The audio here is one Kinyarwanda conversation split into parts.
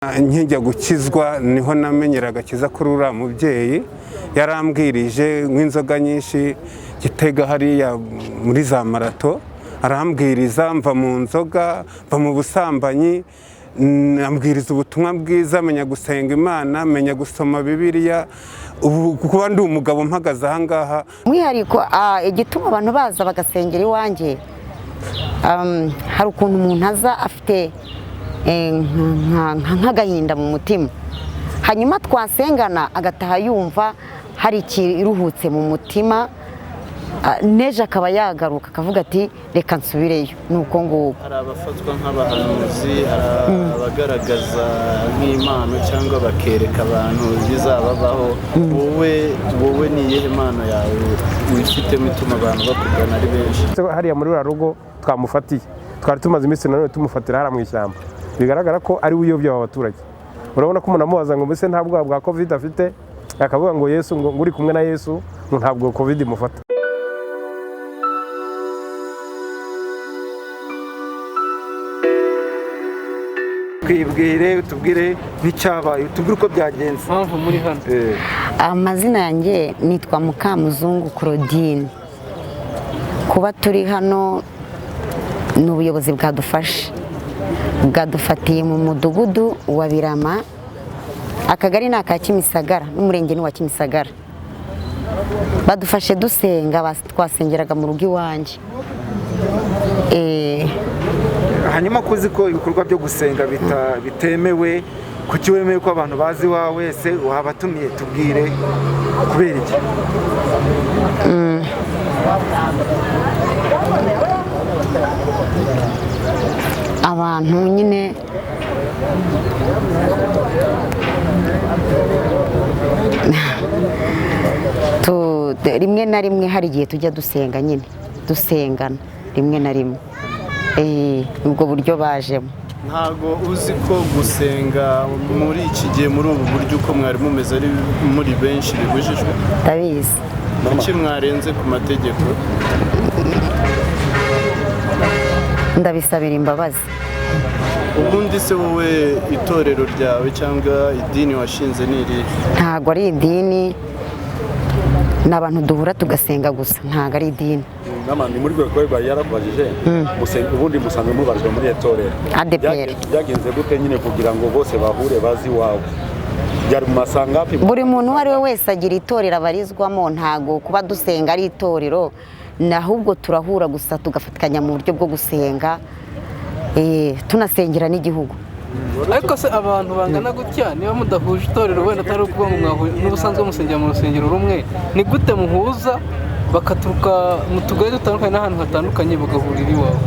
Nkijya gukizwa niho namenyera agakiza kuri uriya mubyeyi yarambwirije nk'inzoga nyinshi Gitega hariya muri za marato, arambwiriza mva mu nzoga, mva mu busambanyi, ambwiriza ubutumwa bwiza, menya gusenga Imana, menya gusoma Bibiliya, kuba ndi umugabo mpagaze aha ngaha. Mwihariko igituma abantu baza bagasengera iwanjye, hari ukuntu umuntu aza afite nk'agahinda mu mutima, hanyuma twasengana agataha yumva hari ikiruhutse mu mutima, neje akaba yagaruka akavuga ati reka nsubireyo. Nuko nguko hari abafatwa nk'abahanuzi, abagaragaza nk'impano cyangwa bakereka abantu bizababaho. Wowe ni iyihe mpano yawe wifitemo ituma abantu bakugana ari benshi? Hariya muri uriya rugo twamufatiye, twari tumaze iminsi nanone tumufatira hariya mu ishyamba, bigaragara ko ari we uyobya aba baturage. Urabona ko umuntu amubaza ngo mbese nta bwoba bwa covid afite, akavuga ngo Yesu, ngo uri kumwe na Yesu ntabwo covid imufata. Twibwire, utubwire nk'icyabaye, utubwire uko byagenze. Mpamvu muri hano? Amazina yanjye nitwa Mukamuzungu Claudine. Kuba turi hano ni ubuyobozi bwadufashe, bwadufatiye mu mudugudu wa Birama, akagari ni aka Kimisagara n'umurenge ni wa Kimisagara. Badufashe dusenga, twasengeraga mu rugo iwanjye. Hanyuma kuzi ko ibikorwa byo gusenga bitemewe, kuki wemeye ko abantu bazi wawe se wabatumiye? Tubwire kubera iki? Abantu nyine rimwe na rimwe hari igihe tujya dusenga, nyine dusengana rimwe na rimwe, ubwo buryo bajemo. Ntago uzi ko gusenga muri iki gihe muri ubu buryo uko mwari mumeze ari muri benshi bibujijwe? Ndabizi. Kuki mwarenze ku mategeko? Ndabisabira imbabazi. Ubundi se wowe itorero ryawe cyangwa idini washinze ni irihe? Ntago ari idini, ni abantu duhura tugasenga gusa, ntago ari idini. Namani muri rwego rwa yarabajije ubundi musanzwe mubarizwa muri itorero ADPR. Byagenze gute nyine kugira ngo bose bahure bazi wawe? Byari mu masanga api? Buri muntu wari we wese agira itorero abarizwamo, ntago kuba dusenga ari itorero, ahubwo turahura gusa tugafatikanya mu buryo bwo gusenga, tunasengera n'igihugu. Ariko se abantu bangana gutya niba mudahuje itorero, wenda atari ukuvuga ngo mwahuje n'ubusanzwe musengera mu rusengero rumwe, ni gute muhuza bakaturuka mu tugari dutandukanye n'ahantu hatandukanye bagahurira iwawe?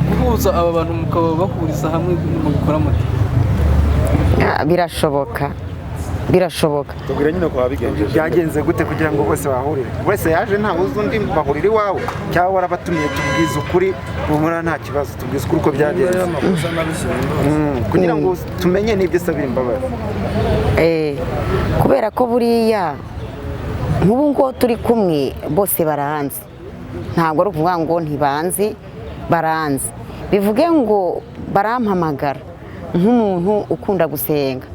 Guhuza aba bantu mukaba bahuriza hamwe mu gukora muti? Birashoboka. Tubwire nyine ko wabigenjeje. Byagenze gute kugira ngo bose bahurire? Wese yaje nta uzi undi bahurira iwawe, cyangwa warabatumiye? Tubwize ukuri, umura nta kibazo, tubwize ukuri uko byagenze kugira ngo tumenye n'ibyo sabira imbabazi. Kubera ko buriya nk'ubu ngo turi kumwe bose baranzi, ntabwo ari ukuvuga ngo ntibanzi, baranzi. Bivuge ngo barampamagara nk'umuntu ukunda gusenga,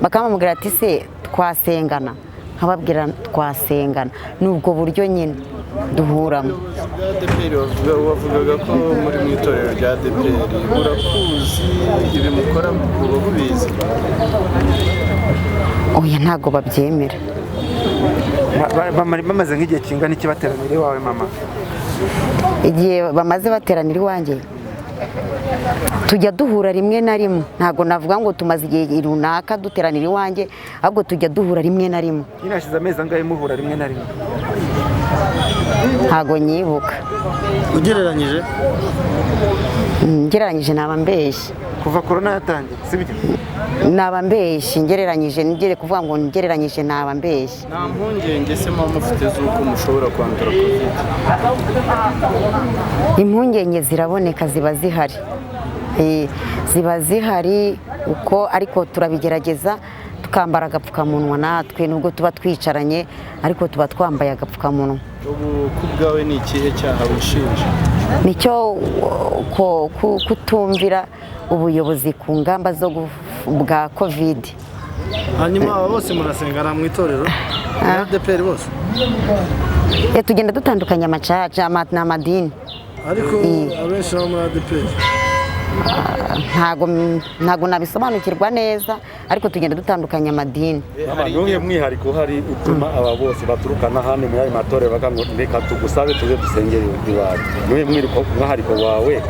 bakampamagara ati se twasengana, nkababwira twasengana. Ni ubwo buryo nyine duhuramo. Wavugaga ko muri mu itorero rya ADPR, urakuzi ibi mukora uba bubizi? Oya, ntabwo babyemera. Bamaze nk'igihe kingana iki bateranira iwawe mama? Igihe bamaze bateranira iwanjye tujya duhura rimwe na rimwe, ntabwo navuga ngo tumaze igihe runaka duteranira iwanjye, ahubwo tujya duhura rimwe na rimwe. Hashize amezi angahe muhura rimwe na rimwe? Ntabwo nyibuka. Ugereranyije? Ngereranyije naba mbeshye. Kuva corona yatangiye, sibyo? Naba mbeshye, ngereranyije, ngere kuvuga ngo ngereranyije naba mbeshye. Nta mpungenge se muba mufite z'uko mushobora kwandura covid? Impungenge ziraboneka, ziba zihari, ziba zihari uko, ariko turabigerageza tukambara agapfukamunwa natwe, nubwo tuba twicaranye ariko tuba twambaye agapfukamunwa. Ubu ku bwawe ni ikihe cyaha wishinja? Nicyo kutumvira ubuyobozi ku ngamba bwa kovide. hanyuma aba bose murasengana mu itorero na ADEPR bose Tugenda dutandukanya amacaca n'amadini, ariko abenshi baba muri ADEPR ntago nabisobanukirwa neza, ariko tugenda dutandukanya amadini. nuhe mwihariko hari utuma aba bose baturuka n'ahandi muri ayo matorero bakango reka tugusabe tuze dusengere iwawe? Nuhe mwihariko wawe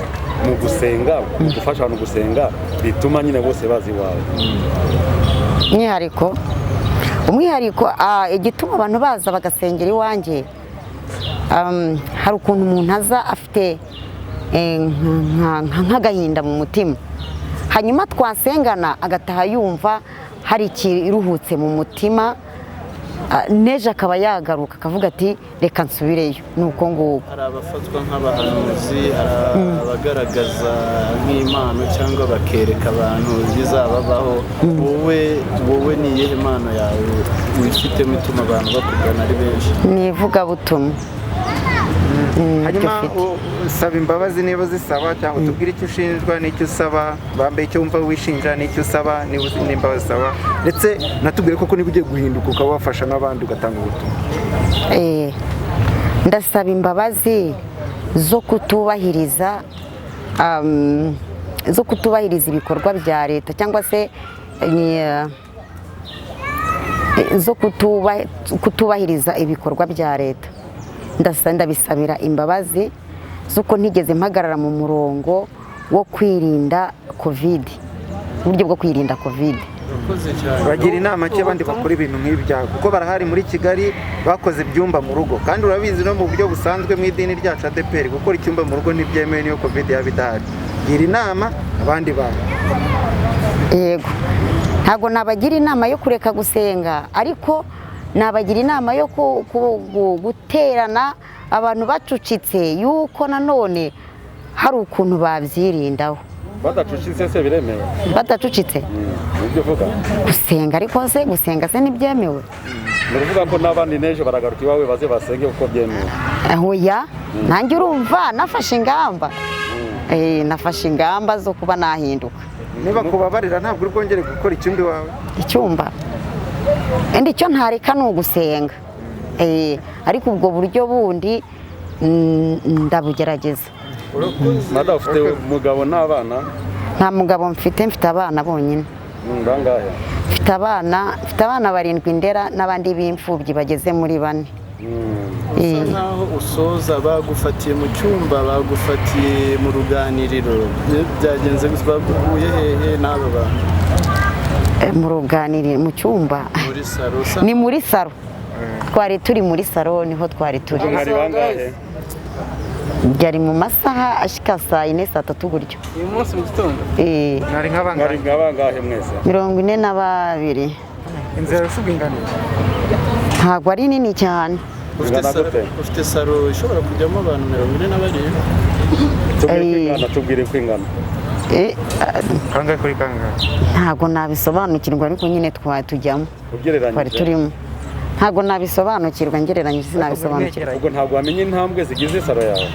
mu gusenga, mu gufasha abantu gusenga bituma nyine bose bazi iwawe? Umwihariko igituma abantu baza bagasengera iwanjye, hari ukuntu umuntu aza afite nk'agahinda mu mutima, hanyuma twasengana agataha yumva hari ikiruhutse mu mutima, n'ejo akaba yagaruka akavuga ati reka nsubireyo. ni uko nguko. hari abafatwa nk'abahanuzi, hari abagaragaza nk'impano cyangwa bakereka abantu ibizababaho. wowe ni iyihe mpano yawe wifitemo ituma abantu bakugana ari benshi? Ni ivugabutumwa. hanyuma usaba imbabazi niba zisaba, cyangwa tubwire icyo ushinjwa n'icyo usaba, bambaye icyo wumva wishinja n'icyo usaba, niba uzi n'imbabazi usaba, ndetse natubwire koko niba ugiye guhinduka ukaba wafasha n'abandi ugatanga ubutumwa. Ndasaba imbabazi zo kutubahiriza ibikorwa bya leta, cyangwa se zo kutubahiriza ibikorwa bya leta. Ndabisabira imbabazi z'uko ntigeze mpagarara mu murongo wo kwirinda kovide, uburyo bwo kwirinda kovide. bagira inama ki abandi bakora ibintu nk'ibyaha, kuko barahari muri Kigali bakoze ibyumba mu rugo, kandi urabizi no mu buryo busanzwe mu idini ryacu ADEPR gukora icyumba mu rugo ntibyemewe niyo kovide yaba idahari. gira inama abandi bantu. Yego, ntabwo nabagira inama yo kureka gusenga, ariko nabagira inama yo guterana abantu bacucitse, yuko nanone hari ukuntu babyirindaho. Badacucitse se biremewe? Badacucitse nibyo vuga gusenga, ariko se gusenga se ntibyemewe. Nuvuga ko n'abandi nejo baragaruka iwawe baze basenge uko byemewe? Oya, nanjye urumva nafashe ingamba. Nafashe ingamba zo kuba nahinduka. Niba kubabarira ntabwo uri bwongere gukora icyumba iwawe? Icyumba indi cyo ntareka ni ugusenga, ariko ubwo buryo bundi ndabugerageza. Mada ufite umugabo n'abana? Nta mugabo mfite abana bonyine. Ndangahe? Mfite abana 7 Ndera n'abandi b'imfubyi bageze muri 4. Usa nkaho usoza bagufatiye mu cyumba, bagufatiye mu ruganiriro, byagenze gusa baguye hehe n'aba bantu? Mu ruganiriro, mu cyumba, muri saro. Ni muri saro. Twari turi muri saro, niho twari turi. Mwari bangahe? Byari mu masaha ashika saa 4 saa 3 gutyo. Uyu munsi mu gitondo? Mwari nk'abangahe mwese? 42. Inzira y'usuga ingano? Ntabwo ari nini cyane. Ufite saro ishobora kujyamo abantu 42? Tubwire ko ingano. Kangahe kuri kangahe? Ntabwo nabisobanukirwa, ariko nyine tujyamo. Twari turimo. Ntabwo nabisobanukirwa, ngereranyije sinabisobanukirwa. Ubwo ntabwo wamenye intambwe zigize saro yawe?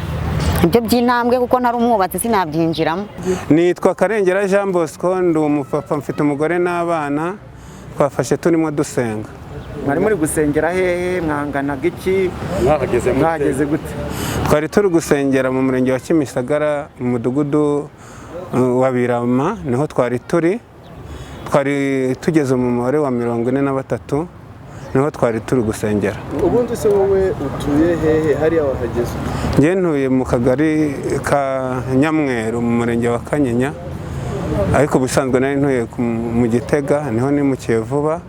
Ibyo by'intambwe kuko ntari umwubatsi sinabyinjiramo. Nitwa Karengera Jean Bosco, ndi umupapa, mfite umugore n'abana, twafashe turimo dusenga. Mwari muri gusengera hehe? Mwanganaga iki? Mwageze gute? Twari turi gusengera mu murenge wa Kimisagara, mu mudugudu wa Birama, niho twari tugeze mu mubare wa 43, niho twari turi gusengera. Ubundi se wowe utuye hehe hariya wahageze? Njye ntuye mu kagari ka Nyamweru mu murenge wa Kanyinya, ariko ubusanzwe nari ntuye mu Gitega, niho nimukiye vuba,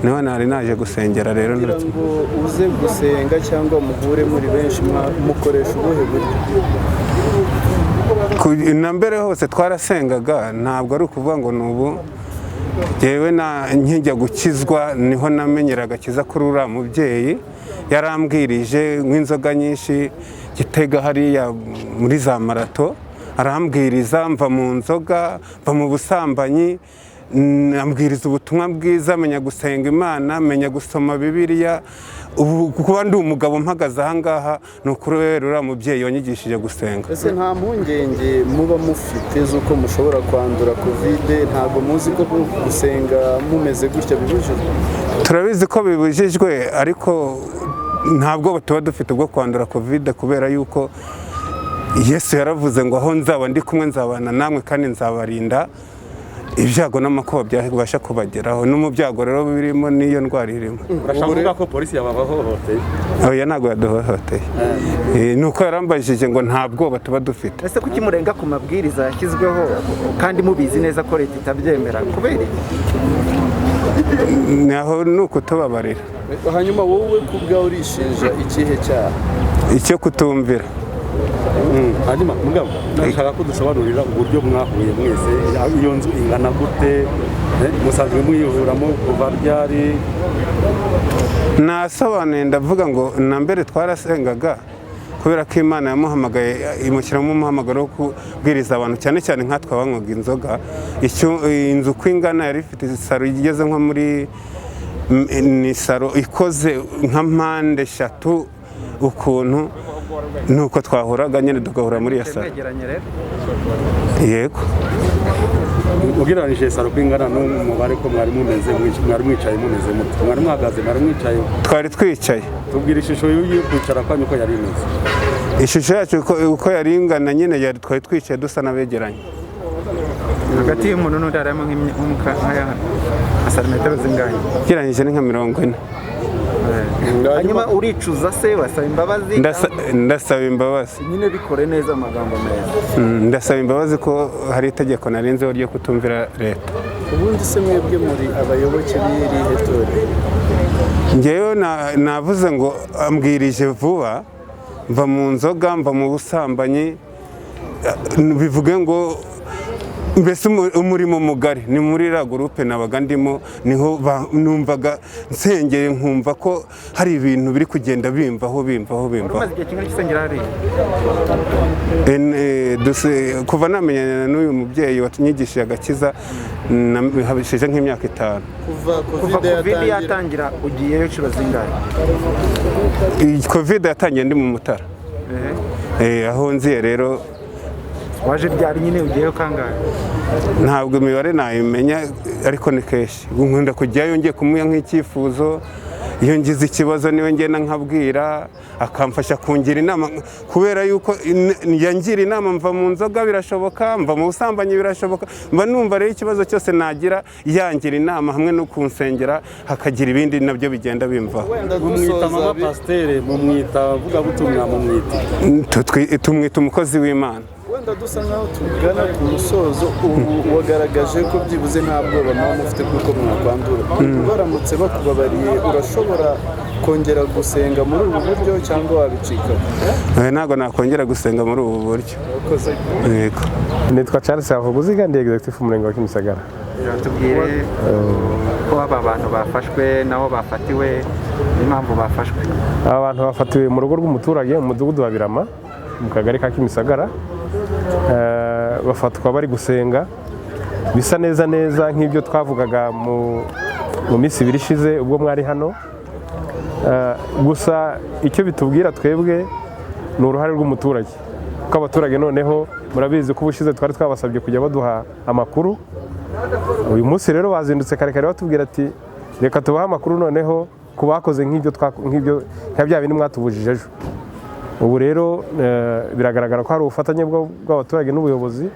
niho nari naje gusengera. Rero kugira ngo uze gusenga cyangwa muhure muri benshi mukoresha ubuhe buryo? Na mbere hose twarasengaga, ntabwo ari ukuvuga ngo nubu yewe nkijya gukizwa niho namenyera agakiza kuri uriya mubyeyi. Yarambwirije nk'inzoga nyinshi Gitega hariya muri za marato, arambwiriza mva mu nzoga, mva mu busambanyi, ambwiriza ubutumwa bwiza, amenya gusenga Imana, amenya gusoma Bibiliya. Ubu kuba ndi umugabo mpagaze aha ngaha ni ukuri rero uriya mubyeyi wanyigishije gusenga. ese nta mpungenge muba mufite z'uko mushobora kwandura kovide? Ntabwo muzi ko gusenga mumeze gutya bibujijwe? Turabizi ko bibujijwe, ariko ntabwo tuba dufite bwo kwandura kovide, kubera yuko Yesu yaravuze ngo aho nzaba ndi kumwe nzabana namwe kandi nzabarinda ibyago n'amakuba byabasha kubageraho. No mu byago rero birimo n'iyo ndwara irimo. urashaka ko polisi yabahohoteye? Oya, ntabwo yaduhohoteye. Nuko yarambajije ngo nta bwoba tuba dufite. ese kuki murenga ku mabwiriza yashyizweho kandi mubizi neza ko leta itabyemera kubera iki? Naho ni ukutubabarira. Hanyuma wowe ku bwawe urishinja ikihe cyaha? Icyo kutumvira. Hanyuma mugabo nashaka ko dusobanurira uburyo mwahuye mwese, iyo nzu ingana gute, musanzwe mwihuramo kuva ryari? Nasobanuye ndavuga ngo na mbere twarasengaga, kubera ko Imana yamuhamagaye imushyiramo umuhamagaro wo kubwiriza abantu, cyane cyane nkatwe abanywaga inzoga. Inzu uko ingana yari ifite saro igeze nko muri, ni saro ikoze nka mpande eshatu ukuntu, nuko twahuraga nyine tugahura muri iyo saro. Yego. Ugereranije saro kwingana n'umubare ko mwari mumeze, mwari mwicaye mumeze muto, mwari muhagaze, mwari mwicaye? Twari twicaye. Tubwira ishusho yo kwicara kwanyu ko yari imeze. Ishusho yacu uko yari ingana nyine, twari twicaye dusa n'abegeranye. Hagati y'umuntu n'undi harimo nka santimetero zingahe? Ugereranyije ni nka 40. Hanyuma uricuza se, wasaba imbabazi? Ndasaba imbabazi. Nyine bikore neza, amagambo meza. Ndasaba imbabazi ko hari itegeko narenzeho ryo kutumvira leta. Ubundi se mwebwe muri abayoboke b'irihe torero? Ngewe navuze ngo ambwirije vuba, mva mu nzoga, mva mu busambanyi, bivuge ngo mbese umurimo mugari ni muri iriya gurupe nabaga ndimo, niho numvaga nsengeye nkumva ko hari ibintu biri kugenda bimvaho. Umaze igihe kingana gisengera hariya? Kuva namenyana n'uyu mubyeyi wanyigishije agakiza habishije nk'imyaka 5. Kuva kovide yatangira ugiyeyo inshuro zingahe? Kovide yatangiye ndi mu Mutara. Aho nziye rero. Waje ryari nyine, ugiyeyo kangahe? Ntabwo imibare nayimenya, ariko ni kenshi. Nkunda kujyayo ngiye kumuha nk'icyifuzo, iyo ngize ikibazo niwe ngenda nkabwira, akamfasha kungira inama, kubera yuko yangira inama. Mva mu nzoga birashoboka, mva mu busambanyi birashoboka, mba numva rero ikibazo cyose nagira yangira inama, hamwe no kunsengera hakagira ibindi nabyo bigenda bimvaho. Mumwita mama pasiteri, mumwita vugabutumwa, tumwita umukozi w'Imana. Wenda dusa nkaho tugana ku musozo, ubu wagaragaje ko byibuze nta bwoba nawe mufite kuko mwakwandura. Baramutse bakubabariye urashobora kongera gusenga muri ubu buryo cyangwa wabicika? Ntabwo nakongera gusenga muri ubu buryo. Yego. Nitwa Charles Havuguziga, ndi executive umurenge wa Kimisagara. Tubwire ko aba bantu bafashwe nabo bafatiwe, impamvu bafashwe. Aba bantu bafatiwe mu rugo rw'umuturage mu mudugudu wa Birama mu kagari ka Kimisagara. Bafatwa bari gusenga, bisa neza nk'ibyo twavugaga mu minsi 2 ishize ubwo mwari hano. Gusa icyo bitubwira twebwe ni uruhare rw'umuturage, ko abaturage noneho murabizi ko ubushize twari twabasabye kujya baduha amakuru. Uyu munsi rero bazindutse kare batubwira ati reka tubahe amakuru noneho ku bakoze nk'ibyo bya bindi mwatubujije ejo. Ubu rero biragaragara ko hari ubufatanye bw'abaturage n'ubuyobozi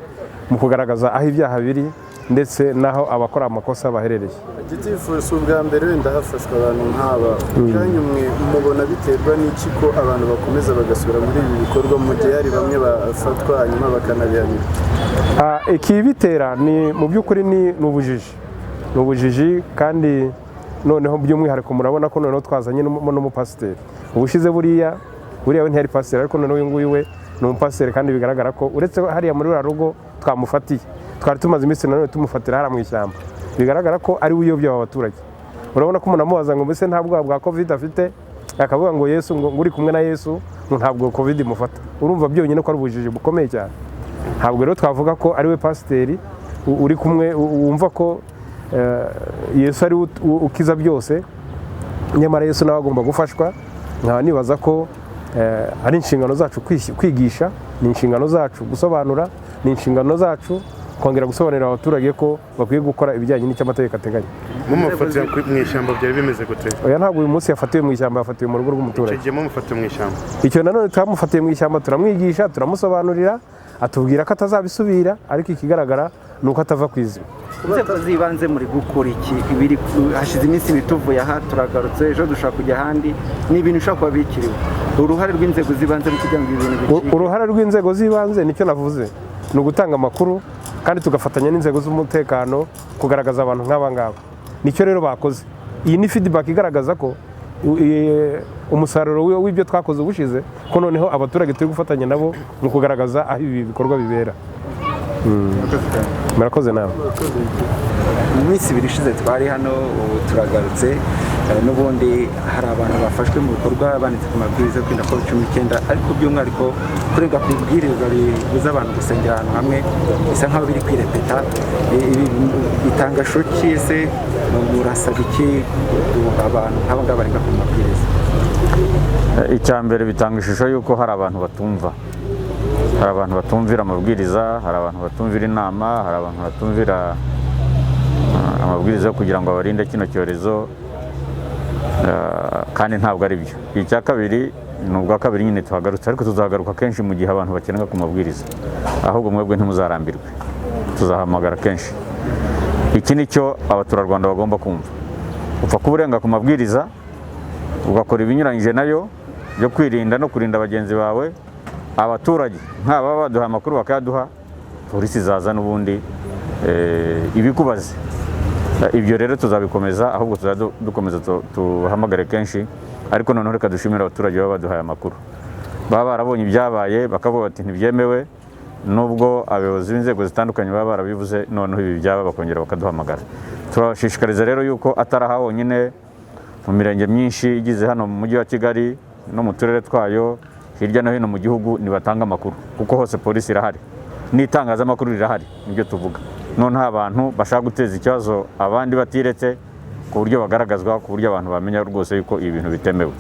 mu kugaragaza aho ibyaha biri ndetse n'aho abakora amakosa baherereye. Gitifu, si ubwa mbere wenda hafashwe abantu nk'aba, kandi mwe mubona biterwa n'iki ko abantu bakomeza bagasubira muri ibi bikorwa mu gihe hari bamwe bafatwa hanyuma bakanabihanirwa? Ikibitera ni mu by'ukuri ni ubujiji, kandi noneho by'umwihariko murabona ko noneho twazanye n'umupasiteri. Ubushize buriya we ntiyari pasiteri, ariko noneho uyu nguyu we ni umupasiteri, kandi bigaragara ko uretse hariya muri uriya rugo twamufatiye, twari tumaze iminsi nanone tumufatira hariya mu ishyamba. Bigaragara ko ari we uyobya aba baturage. Urabona ko umuntu amubaza ngo mbese nta bwoba bwa kovide afite, akavuga ngo Yesu, ngo uri kumwe na Yesu, ntabwo kovide imufata. Urumva byonyine ko ari ubujiji bukomeye cyane. Ntabwo rero twavuga ko ari we pasiteri uri kumwe, wumva ko Yesu ari ukiza byose, nyamara Yesu nawe agomba gufashwa. Nkaba nibaza ko ari inshingano zacu kwigisha, ni inshingano zacu gusobanura, ni inshingano zacu kongera gusobanurira abaturage ko bakwiye gukora ibijyanye n'icyo amategeko ateganya. Mumufatira mu ishyamba byari bimeze gute? Oya, ntabwo uyu munsi yafatiwe mu ishyamba, yafatiwe mu rugo rw'umuturage. Icyo gihe mumufatiye mu ishyamba? Icyo nanone twamufatiye mu ishyamba, turamwigisha, turamusobanurira, atubwira ko atazabisubira, ariko ikigaragara ni uko atava ku izima. Inzego z'ibanze muri gukora iki? Hashize iminsi ibiri tuvuye aha turagarutse, ejo dushaka kujya ahandi, ni ibintu bishobora kuba bikiriwe. Uruhare rw'inzego z'ibanze mu kugira ngo ibintu bicike? Uruhare rw'inzego z'ibanze nicyo navuze, ni ugutanga amakuru kandi tugafatanya n'inzego z'umutekano kugaragaza abantu nk'aba ngaba. Nicyo rero bakoze. Iyi ni feedback igaragaza ko umusaruro w'ibyo twakoze ubushize, ko noneho abaturage turi gufatanya nabo mu kugaragaza aho ibi bikorwa bibera. Murakoze nawe. Mu minsi ibiri ishize twari hano, ubu turagarutse, n'ubundi hari abantu bafashwe mu bikorwa banditse ku mabwiriza yo kwirinda COVID-19, ariko by'umwihariko kurenga ku ibwirizwa ribuza abantu gusengera ahantu hamwe bisa nk'aho biri kwirepeta. Ibi bitanga shoki, ese murasaba iki abantu nk'aba ngaba barenga ku mabwiriza? Icya mbere bitanga ishusho y'uko hari abantu batumva, hari abantu batumvira amabwiriza, hari abantu batumvira inama, hari abantu batumvira amabwiriza yo kugira ngo barinde kino cyorezo, kandi ntabwo ari byo. Icya kabiri ni ubwa kabiri nyine tuhagarutse, ariko tuzahagaruka kenshi mu gihe abantu bakenera ku mabwiriza, ahubwo mwebwe ntimuzarambirwe, tuzahamagara kenshi. Iki ni cyo abaturarwanda bagomba kumva. Upfa kuba urenga ku mabwiriza ugakora ibinyuranyije nayo byo kwirinda no kurinda bagenzi bawe, abaturage nk'aba baduha amakuru bakayaduha, polisi zaza n'ubundi ibikubaze. Ibyo rero tuzabikomeza, ahubwo dukomeza tuhamagare kenshi, ariko noneho reka dushimira abaturage baba baduhaye amakuru, baba barabonye ibyabaye bakavuga bati ntibyemewe, nubwo abayobozi b'inzego zitandukanye baba barabivuze, noneho ibi byaba bakongera bakaduhamagara. Turabashishikariza rero yuko atari aha honyine, mu mirenge myinshi igize hano mu mujyi wa Kigali no mu turere twayo, hirya no hino mu gihugu, nibatanga amakuru, kuko hose polisi irahari n'itangazamakuru rirahari, nibyo tuvuga. Noneho abantu bashaka guteza ikibazo abandi batiretse, ku buryo bagaragazwa, ku buryo abantu bamenya rwose yuko ibi bintu bitemewe.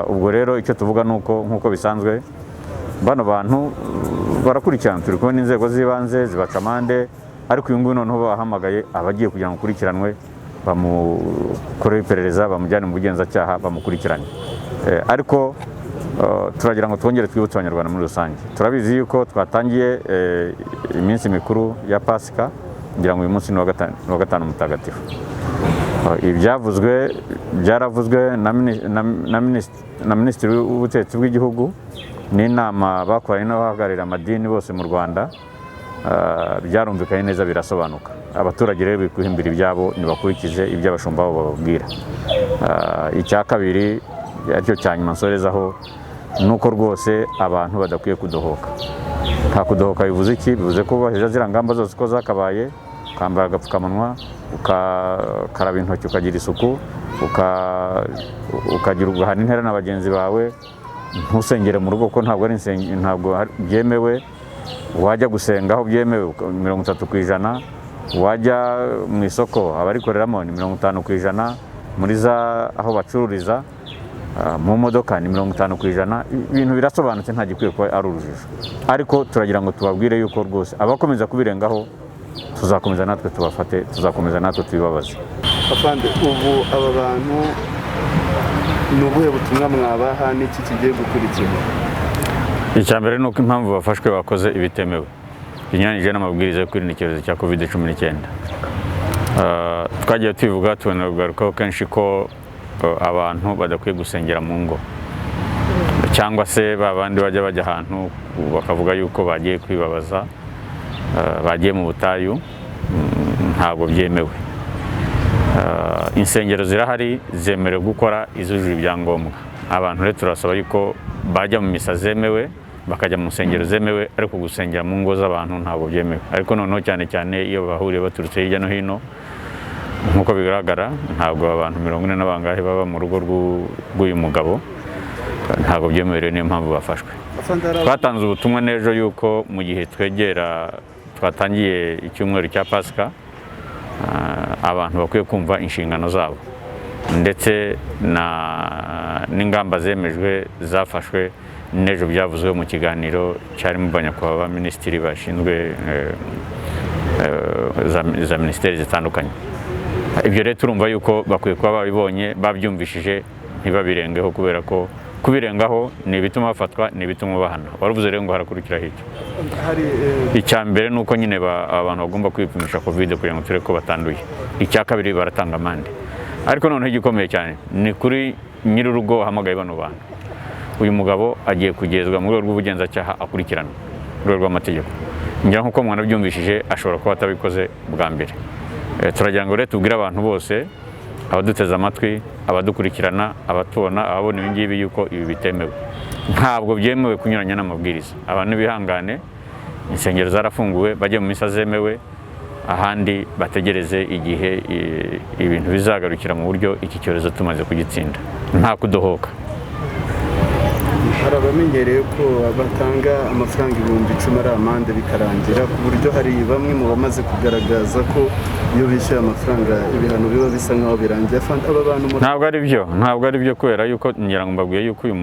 Ubwo rero icyo tuvuga ni uko nk'uko bisanzwe bano bantu barakurikirana, turi kumwe n'inzego z'ibanze zibaca amande, ariko uyu nguyu noneho bahamagaye abagiye kugira ngo ukurikiranwe, bamukoreho iperereza, bamujyane mu bugenzacyaha, bamukurikirane. Ariko turagira ngo twongere twibutse abanyarwanda muri rusange, turabizi yuko twatangiye iminsi mikuru ya Pasika, ngira ngo uyu munsi ni wa gatanu mutagatifu. Ibyavuzwe byaravuzwe na Minisitiri w'Ubutegetsi bw'Igihugu n'inama bakoranye n'abahagararira amadini bose mu Rwanda, byarumvikanye neza, birasobanuka. Abaturage rero biri kwihimbira ibyabo, ntibakurikize ibyo abashumba babo bababwira. Icya kabiri aricyo cya nyuma nsorezaho, ni uko rwose abantu badakwiye kudohoka. Nta kudohoka bivuze iki? Bivuze ko bubahiriza ziriya ngamba zose uko zakabaye, ukambara agapfukamunwa, ukaraba intoki, ukagira isuku, ugahana intera na bagenzi bawe, ntusengere mu rugo ko ntabwo byemewe. Wajya gusenga aho byemewe 30%, wajya mu isoko abarikoreramo ni 50%, muri aho bacururiza mu modoka ni 50%. Ibintu birasobanutse, nta gikwiye kuba ari urujijo, ariko turagira ngo tubabwire yuko rwose abakomeza kubirengaho tuzakomeza natwe tubafate, tuzakomeza natwe tubibabaze. Afande, ubu aba bantu ni ubuhe butumwa mwabaha, n'iki kigiye gukurikira? Icya mbere ni uko impamvu bafashwe bakoze ibitemewe, binyuranyije n'amabwiriza yo kwirinda icyorezo cya COVID-19. Twagiye tubivuga, tunagarukaho kenshi ko abantu badakwiye gusengera mu ngo, cyangwa se babandi bajya ahantu bakavuga yuko bagiye kwibabaza, bagiye mu butayu, ntabwo byemewe. Insengero zirahari, zemerewe gukora izujuje ibyangombwa. Abantu rero turasaba yuko bajya mu misa zemewe, bakajya mu nsengero zemewe, ariko gusengera mu ngo z'abantu ntabwo byemewe. Ariko noneho cyane iyo bahuriye baturutse hirya no hino, nk'uko bigaragara, ntabwo abantu 40 n'abangahe baba mu rugo rw'uyu mugabo, ntabwo byemewe, niyo mpamvu bafashwe. Twatanze ubutumwa n'ejo yuko mu gihe twatangiye icyumweru cya Pasika, abantu bakwiye kumva inshingano zabo ndetse n'ingamba zemejwe zafashwe n'ejo byavuzwe mu kiganiro cyarimo banyakubahwa minisitiri bashinzwe za minisiteri zitandukanye. Ibyo rero turumva yuko bakwiye kuba babibonye babyumvishije ntibabirengeho, kubera ko kubirengaho ni ibituma bafatwa, ni ibituma bahana. Waravuze rero ngo harakurikira hirya. Icya mbere ni uko nyine abantu bagomba kwipimisha covid kugira ngo turebe ko batanduye. Icya kabiri baratanga amande. Ariko noneho igikomeye cyane ni kuri nyir'urugo wahamagaye bano bantu. Uyu mugabo agiye kugezwa mu rwego rw'ubugenzacyaha akurikirana mu rwego rw'amategeko. Ngira nk'uko mwanabyumvishije ashobora kuba atabikoze bwa mbere. Turagira ngo rero tubwire abantu bose, abaduteze amatwi, abadukurikirana, abatubona, ababona ibi ngibi yuko ibi bitemewe. Ntabwo byemewe kunyuranya n'amabwiriza. Abantu bihangane, insengero zarafunguwe, bajye mu misa zemewe, ahandi bategereze igihe ibintu bizagarukira mu buryo iki cyorezo tumaze kugitsinda. Nta kudohoka. Hari abamenyereye ko batanga amafaranga 10,000 ari amande bikarangira, ku buryo hari bamwe mu bamaze kugaragaza ko iyo bishyuye amafaranga ibihano biba bisa nkaho birangiye. Aba bantu ntabwo ari byo kubera yuko ngira ngo mbabwiye yuko uyu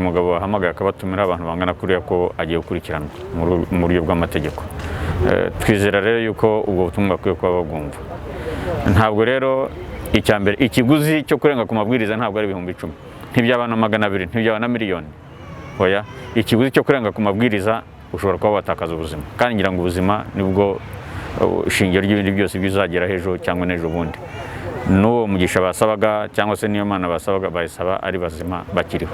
mugabo wahamagaye akabatumira abantu bangana kuriya ko agiye gukurikiranwa mu buryo bw'amategeko. Twizera rero yuko ubwo butumwa bakwiye kuba bagumva. Ntabwo rero icya mbere ikiguzi cyo kurenga ku mabwiriza ntabwo ari 10,000, ntibyaba na 200, ntibyaba na miliyoni. Oya, ikiguzi cyo kurenga ku mabwiriza ushobora kuba watakaza ubuzima, kandi ngira ngo ubuzima nibwo shingiro ry'ibindi byose bizagera hejo cyangwa n'ejo bundi. N'uwo mugisha basabaga cyangwa se niyo mana basabaga bayisaba ari bazima bakiriho.